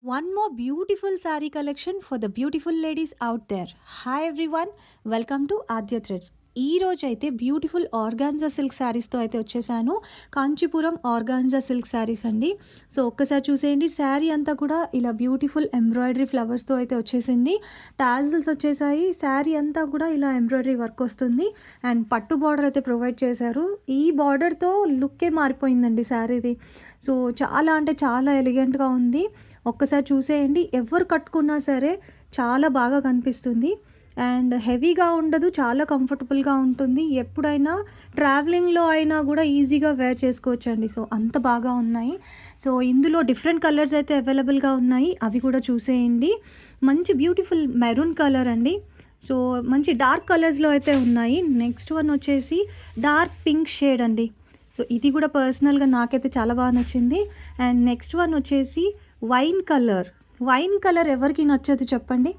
One more beautiful saree collection for the beautiful ladies out there. Hi everyone, welcome to Adya Threads. ఈ రోజు అయితే beautiful organza silk శారీస్తో అయితే వచ్చేసాను. Kanchipuram organza silk saris అండి. So ఒక్కసారి చూసేయండి, శారీ అంతా కూడా ఇలా బ్యూటిఫుల్ ఎంబ్రాయిడరీ ఫ్లవర్స్తో అయితే వచ్చేసింది. టాజిల్స్ వచ్చేసాయి. శారీ అంతా కూడా ఇలా ఎంబ్రాయిడరీ వర్క్ వస్తుంది అండ్ పట్టు బార్డర్ అయితే ప్రొవైడ్ చేశారు. ఈ బార్డర్తో లుక్కే మారిపోయిందండి శారీది. సో చాలా అంటే చాలా ఎలిగెంట్గా ఉంది. ఒక్కసారి చూసేయండి, ఎవరు కట్టుకున్నా సరే చాలా బాగా కనిపిస్తుంది అండ్ హెవీగా ఉండదు, చాలా కంఫర్టబుల్గా ఉంటుంది. ఎప్పుడైనా ట్రావెలింగ్లో అయినా కూడా ఈజీగా వేర్ చేసుకోవచ్చండి. సో అంత బాగా ఉన్నాయి. సో ఇందులో డిఫరెంట్ కలర్స్ అయితే అవైలబుల్గా ఉన్నాయి, అవి కూడా చూసేయండి. మంచి బ్యూటిఫుల్ మెరూన్ కలర్ అండి. సో మంచి డార్క్ కలర్స్లో అయితే ఉన్నాయి. నెక్స్ట్ వన్ వచ్చేసి డార్క్ పింక్ షేడ్ అండి. సో ఇది కూడా పర్సనల్గా నాకైతే చాలా బాగా నచ్చింది. అండ్ నెక్స్ట్ వన్ వచ్చేసి వైన్ కలర్ ఎవరికి నచ్చదు చెప్పండి.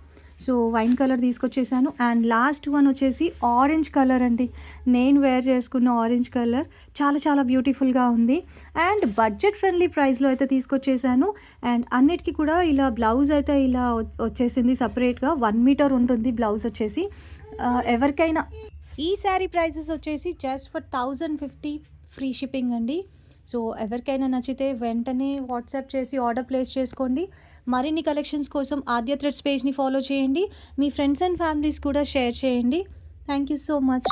సో వైన్ కలర్ తీసుకొచ్చేసాను. అండ్ లాస్ట్ వన్ వచ్చేసి ఆరెంజ్ కలర్ అండి. నేను వేర్ చేసుకున్న ఆరెంజ్ కలర్ చాలా చాలా బ్యూటిఫుల్గా ఉంది అండ్ బడ్జెట్ ఫ్రెండ్లీ ప్రైస్లో అయితే తీసుకొచ్చేసాను. అండ్ అన్నిటికీ కూడా ఇలా బ్లౌజ్ అయితే ఇలా వచ్చేసింది సపరేట్గా. 1 మీటర్ ఉంటుంది బ్లౌజ్ వచ్చేసి. ఎవరికైనా ఈ శారీ ప్రైజెస్ వచ్చేసి జస్ట్ ఫర్ 1050 ఫ్రీ షిప్పింగ్ అండి. సో ఎవరికైనా నచ్చితే వెంటనే వాట్సాప్ చేసి ఆర్డర్ ప్లేస్ చేసుకోండి. మరిన్ని కలెక్షన్స్ కోసం ఆద్య థ్రెడ్స్ పేజ్ని ఫాలో చేయండి. మీ ఫ్రెండ్స్ అండ్ ఫ్యామిలీస్ కూడా షేర్ చేయండి. Thank you so much.